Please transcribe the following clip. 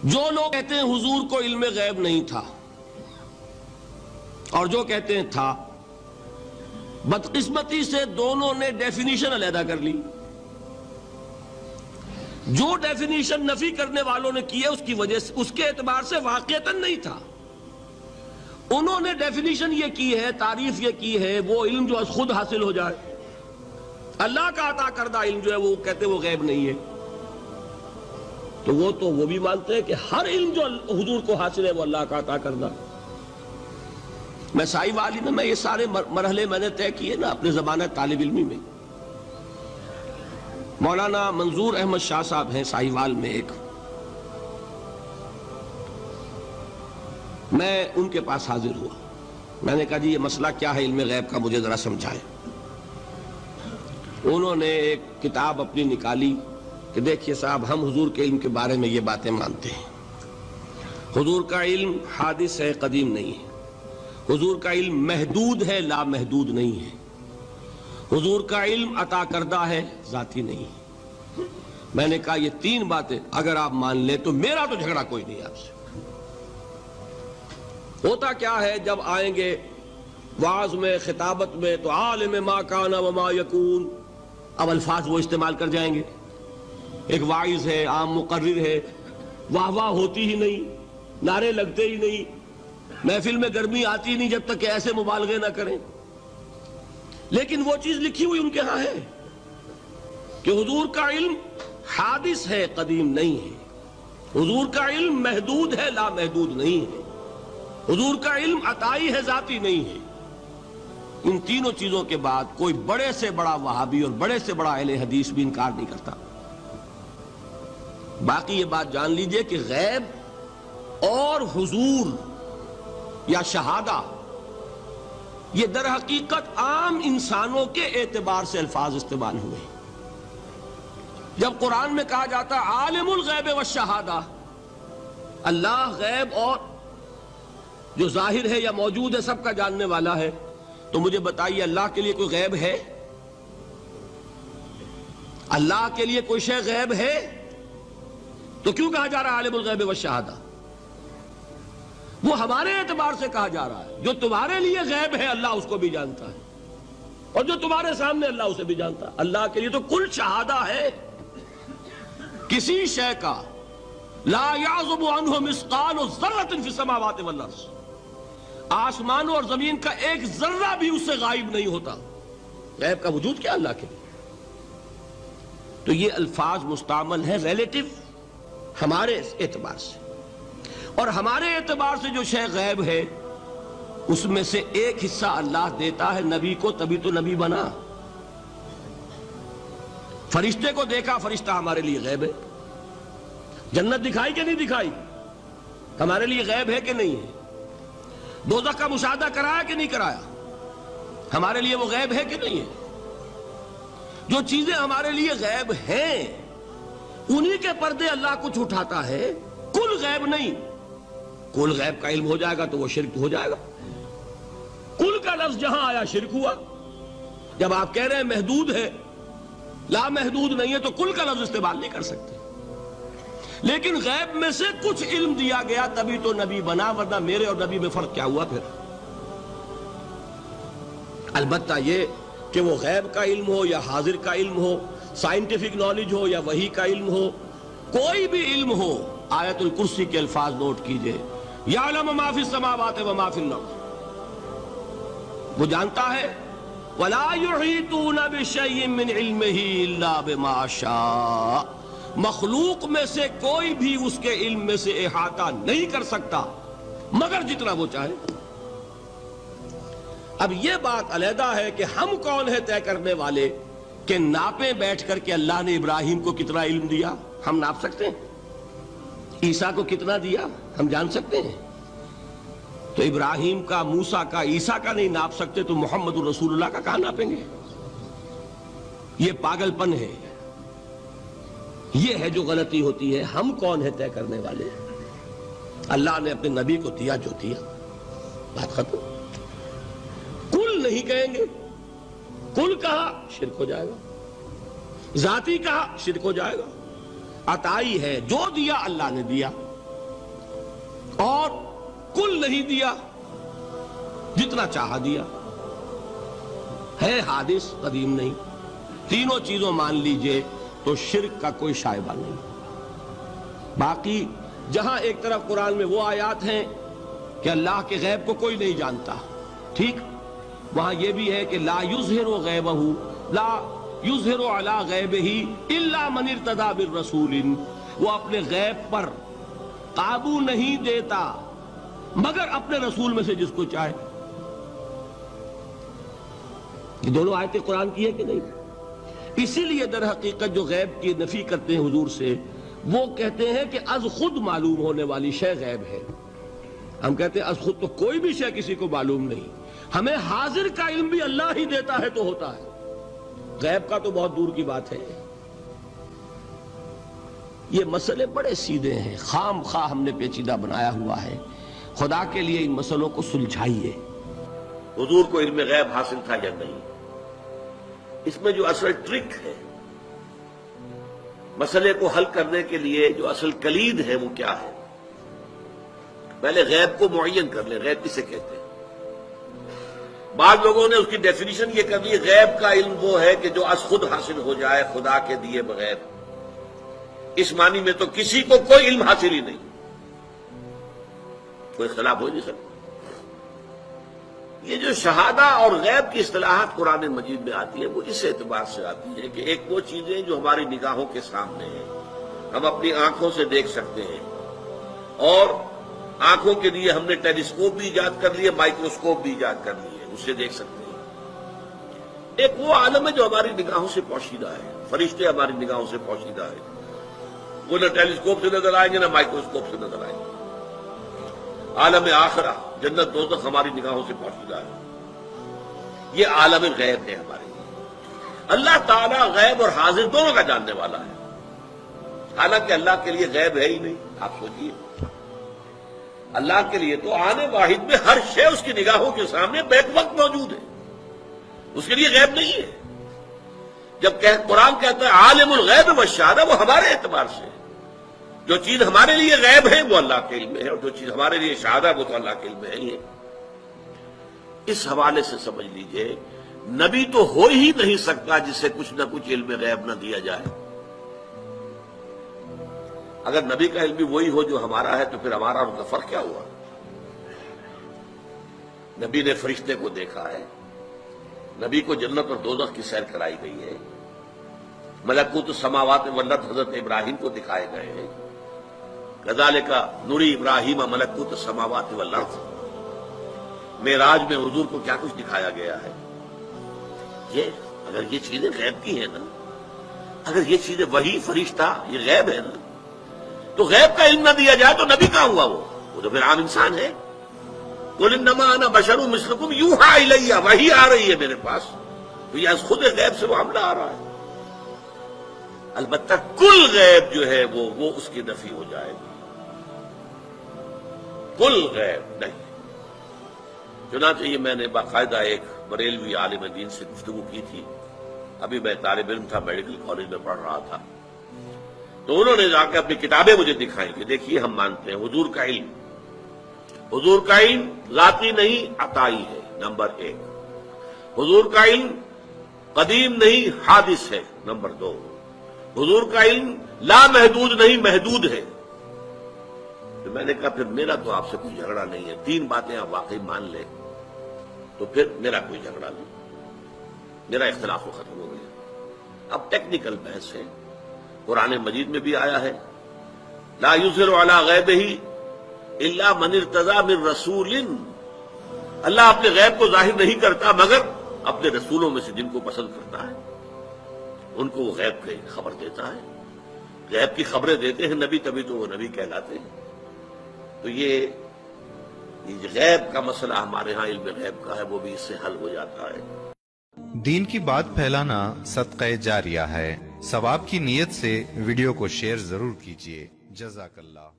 جو لوگ کہتے ہیں حضور کو علم غیب نہیں تھا اور جو کہتے ہیں تھا، بدقسمتی سے دونوں نے ڈیفینیشن علیحدہ کر لی۔ جو ڈیفینیشن نفی کرنے والوں نے کی ہے اس کی وجہ سے، اس کے اعتبار سے واقعتاً نہیں تھا۔ انہوں نے ڈیفینیشن یہ کی ہے، تعریف یہ کی ہے، وہ علم جو خود حاصل ہو جائے، اللہ کا عطا کردہ علم جو ہے وہ کہتے وہ غیب نہیں ہے۔ تو وہ بھی مانتے ہیں کہ ہر علم جو حضور کو حاصل ہے وہ اللہ کا عطا کردہ۔ میں سائی والی میں یہ سارے مرحلے میں نے طے کیے نا اپنے زمانہ طالب علمی میں۔ مولانا منظور احمد شاہ صاحب ہیں سائی وال میں ایک، میں ان کے پاس حاضر ہوا۔ میں نے کہا جی یہ مسئلہ کیا ہے علم غیب کا، مجھے ذرا سمجھائیں۔ انہوں نے ایک کتاب اپنی نکالی کہ دیکھیے صاحب، ہم حضور کے علم کے بارے میں یہ باتیں مانتے ہیں۔ حضور کا علم حادث ہے، قدیم نہیں ہے۔ حضور کا علم محدود ہے، لا محدود نہیں ہے۔ حضور کا علم عطا کردہ ہے، ذاتی نہیں ہے۔ میں نے کہا یہ تین باتیں اگر آپ مان لیں تو میرا تو جھگڑا کوئی نہیں آپ سے۔ ہوتا کیا ہے جب آئیں گے وعظ میں، خطابت میں، تو عالم ما کان وما یکون، اب الفاظ وہ استعمال کر جائیں گے۔ ایک واعظ ہے، عام مقرر ہے، واہ واہ ہوتی ہی نہیں، نعرے لگتے ہی نہیں، محفل میں گرمی آتی نہیں جب تک کہ ایسے مبالغے نہ کریں۔ لیکن وہ چیز لکھی ہوئی ان کے ہاں ہے کہ حضور کا علم حادث ہے، قدیم نہیں ہے۔ حضور کا علم محدود ہے، لا محدود نہیں ہے۔ حضور کا علم عطائی ہے، ذاتی نہیں ہے۔ ان تینوں چیزوں کے بعد کوئی بڑے سے بڑا وہابی اور بڑے سے بڑا اہل حدیث بھی انکار نہیں کرتا۔ باقی یہ بات جان لیجئے کہ غیب اور حضور یا شہادہ یہ در حقیقت عام انسانوں کے اعتبار سے الفاظ استعمال ہوئے۔ جب قرآن میں کہا جاتا عالم الغیب والشہادہ، اللہ غیب اور جو ظاہر ہے یا موجود ہے سب کا جاننے والا ہے، تو مجھے بتائیے اللہ کے لیے کوئی غیب ہے؟ اللہ کے لیے کوئی شے غیب ہے؟ تو کیوں کہا جا رہا ہے عالم الغیب والشہادہ؟ وہ ہمارے اعتبار سے کہا جا رہا ہے۔ جو تمہارے لیے غیب ہے اللہ اس کو بھی جانتا ہے، اور جو تمہارے سامنے اللہ اسے بھی جانتا ہے۔ اللہ کے لیے تو کل شہادہ ہے، کسی شے کا لا یعزب عنہ مثقال ذرۃ فی السماوات والارض، آسمانوں اور زمین کا ایک ذرہ بھی اس سے غائب نہیں ہوتا۔ غیب کا وجود کیا اللہ کے لیے؟ تو یہ الفاظ مستعمل ہیں ریلیٹو ہمارے اعتبار سے، اور ہمارے اعتبار سے جو شے غیب ہے اس میں سے ایک حصہ اللہ دیتا ہے نبی کو، تبھی تو نبی بنا۔ فرشتے کو دیکھا، فرشتہ ہمارے لیے غیب ہے۔ جنت دکھائی کہ نہیں دکھائی، ہمارے لیے غیب ہے کہ نہیں ہے۔ دوزخ کا مشاہدہ کرایا کہ نہیں کرایا، ہمارے لیے وہ غیب ہے کہ نہیں ہے۔ جو چیزیں ہمارے لیے غیب ہیں انہی کے پردے اللہ کچھ اٹھاتا ہے، کل غیب نہیں۔ کل غیب کا علم ہو جائے گا تو وہ شرک ہو جائے گا۔ کل کا لفظ جہاں آیا شرک ہوا۔ جب آپ کہہ رہے ہیں محدود ہے، لا محدود نہیں ہے، تو کل کا لفظ استعمال نہیں کر سکتے۔ لیکن غیب میں سے کچھ علم دیا گیا تبھی تو نبی بنا، ورنہ میرے اور نبی میں فرق کیا ہوا پھر؟ البتہ یہ کہ وہ غیب کا علم ہو یا حاضر کا علم ہو، سائنٹیفک نالج ہو یا وحی کا علم ہو، کوئی بھی علم ہو، آیت الکرسی کے الفاظ نوٹ کیجئے، یعلم ما فی السماوات وما فی الارض، وہ جانتا ہے، ولا یحیطون بشیء من علمہ الا بما شاء، مخلوق میں سے کوئی بھی اس کے علم میں سے احاطہ نہیں کر سکتا مگر جتنا وہ چاہے۔ اب یہ بات علیحدہ ہے کہ ہم کون ہے طے کرنے والے کہ ناپیں بیٹھ کر کہ اللہ نے ابراہیم کو کتنا علم دیا، ہم ناپ سکتے ہیں؟ عیسیٰ کو کتنا دیا ہم جان سکتے ہیں؟ تو ابراہیم کا، موسیٰ کا، عیسیٰ کا نہیں ناپ سکتے تو محمد رسول اللہ کا کہاں ناپیں گے؟ یہ پاگل پن ہے، یہ ہے جو غلطی ہوتی ہے۔ ہم کون ہے طے کرنے والے؟ اللہ نے اپنے نبی کو دیا جو دیا، بات ختم۔ کل نہیں کہیں گے، کل کہا شرک ہو جائے گا، ذاتی کہا شرک ہو جائے گا۔ عطائی ہے، جو دیا اللہ نے دیا، اور کل نہیں دیا، جتنا چاہا دیا، ہے حادث، قدیم نہیں، تینوں چیزوں مان لیجئے تو شرک کا کوئی شائبہ نہیں۔ باقی جہاں ایک طرف قرآن میں وہ آیات ہیں کہ اللہ کے غیب کو کوئی نہیں جانتا، ٹھیک، وہاں یہ بھی ہے کہ لا یظہر غیبہ، لا یظہر علی غیبہ الا من ارتضی بالرسول، وہ اپنے غیب پر قابو نہیں دیتا مگر اپنے رسول میں سے جس کو چاہے۔ یہ دونوں آیتیں قرآن کی ہے کہ نہیں؟ اسی لیے در حقیقت جو غیب کی نفی کرتے ہیں حضور سے، وہ کہتے ہیں کہ از خود معلوم ہونے والی شے غیب ہے۔ ہم کہتے ہیں از خود تو کوئی بھی شے کسی کو معلوم نہیں، ہمیں حاضر کا علم بھی اللہ ہی دیتا ہے تو ہوتا ہے، غیب کا تو بہت دور کی بات ہے۔ یہ مسئلے بڑے سیدھے ہیں، خام خواہ ہم نے پیچیدہ بنایا ہوا ہے، خدا کے لیے ان مسئلوں کو سلجھائیے۔ حضور کو علم غیب حاصل تھا یا نہیں، اس میں جو اصل ٹرک ہے، مسئلے کو حل کرنے کے لیے جو اصل کلید ہے وہ کیا ہے؟ پہلے غیب کو معین کر لیں، غیب کسے کہتے ہیں؟ بعض لوگوں نے اس کی ڈیفینیشن یہ کر لی، غیب کا علم وہ ہے کہ جو از خود حاصل ہو جائے خدا کے دیے بغیر۔ اس معنی میں تو کسی کو کوئی علم حاصل ہی نہیں، کوئی اختلاف ہو نہیں سکتا۔ یہ جو شہادہ اور غیب کی اصطلاحات قرآن مجید میں آتی ہیں وہ اس اعتبار سے آتی ہیں کہ ایک وہ چیزیں جو ہماری نگاہوں کے سامنے ہیں، ہم اپنی آنکھوں سے دیکھ سکتے ہیں، اور آنکھوں کے لیے ہم نے ٹیلیسکوپ بھی ایجاد کر لیے، مائکروسکوپ بھی ایجاد کر لیے، اس سے دیکھ سکتے ہیں۔ ایک وہ عالم ہے جو ہماری نگاہوں سے پوشیدہ ہے، فرشتے ہماری نگاہوں سے پوشیدہ ہے، وہ نہ ٹیلیسکوپ سے نظر آئیں گے نہ مائکروسکوپ سے نظر آئیں گے۔ عالم آخرہ، جنت دوزخ ہماری نگاہوں سے پوشیدہ ہے، یہ عالم غیب ہے ہمارے لیے۔ اللہ تعالیٰ غیب اور حاضر دونوں کا جاننے والا ہے، حالانکہ اللہ کے لیے غیب ہے ہی نہیں۔ آپ سوچیے، اللہ کے لیے تو آنے واحد میں ہر شے اس کی نگاہوں کے سامنے بیک وقت موجود ہے، اس کے لیے غیب نہیں ہے۔ جب قرآن کہتا ہے عالم الغیب والشہادہ، وہ ہمارے اعتبار سے جو چیز ہمارے لیے غیب ہے وہ اللہ کے علم میں ہے، اور جو چیز ہمارے لیے شہادہ وہ تو اللہ کے علم میں ہے ہی ہے۔ اس حوالے سے سمجھ لیجئے نبی تو ہو ہی نہیں سکتا جسے کچھ نہ کچھ علم غیب نہ دیا جائے۔ اگر نبی کا علم بھی وہی ہو جو ہمارا ہے تو پھر ہمارا ان کا فرق کیا ہوا؟ نبی نے فرشتے کو دیکھا ہے، نبی کو جنت اور دوزخ کی سیر کرائی گئی ہے، ملکوت السماوات والارض حضرت ابراہیم کو دکھائے گئے ہیں، کذالک نری ابراہیم ملکوت السماوات والارض۔ معراج میں حضور کو کیا کچھ دکھایا گیا ہے؟ اگر یہ چیزیں غیب کی ہیں نا، اگر یہ چیزیں وہی فرشتہ یہ غیب ہے نا، تو غیب کا علم نہ دیا جائے تو نبی کہاں ہوا؟ وہ تو پھر عام انسان ہے۔ قل انما انا بشر مثلکم یوحی الی، وحی آ رہی ہے میرے پاس، تو یہ از خود غیب سے معاملہ آ رہا ہے۔ البتہ کل غیب جو ہے وہ اس کی نفی ہو جائے گی، کل غیب نہیں۔ چنانچہ یہ میں نے باقاعدہ ایک بریلوی عالم دین سے گفتگو کی تھی، ابھی میں طالب علم تھا، میڈیکل کالج میں پڑھ رہا تھا، تو انہوں نے جا کے اپنی کتابیں مجھے دکھائیں کہ دیکھیے ہم مانتے ہیں حضور کا علم، حضور کا علم ذاتی نہیں عطائی ہے، نمبر ایک۔ حضور کا علم قدیم نہیں حادث ہے، نمبر دو۔ حضور کا علم لامحدود نہیں محدود ہے۔ تو میں نے کہا پھر میرا تو آپ سے کوئی جھگڑا نہیں ہے، تین باتیں آپ واقعی مان لیں تو پھر میرا کوئی جھگڑا نہیں، میرا اختلاف تو ختم ہو گیا۔ اب ٹیکنیکل بحث ہے، قرآن مجید میں بھی آیا ہے لا یظہر علی غیبہ الا من ارتضی من رسول، اللہ اپنے غیب کو ظاہر نہیں کرتا مگر اپنے رسولوں میں سے جن کو پسند کرتا ہے ان کو وہ غیب کی خبر دیتا ہے۔ غیب کی خبریں دیتے ہیں نبی، تبھی تو وہ نبی کہلاتے ہیں۔ تو یہ غیب کا مسئلہ ہمارے ہاں علم غیب کا ہے، وہ بھی اس سے حل ہو جاتا ہے۔ دین کی بات پھیلانا صدقہ جاریہ ہے، ثواب کی نیت سے ویڈیو کو شیئر ضرور کیجیے۔ جزاک اللہ۔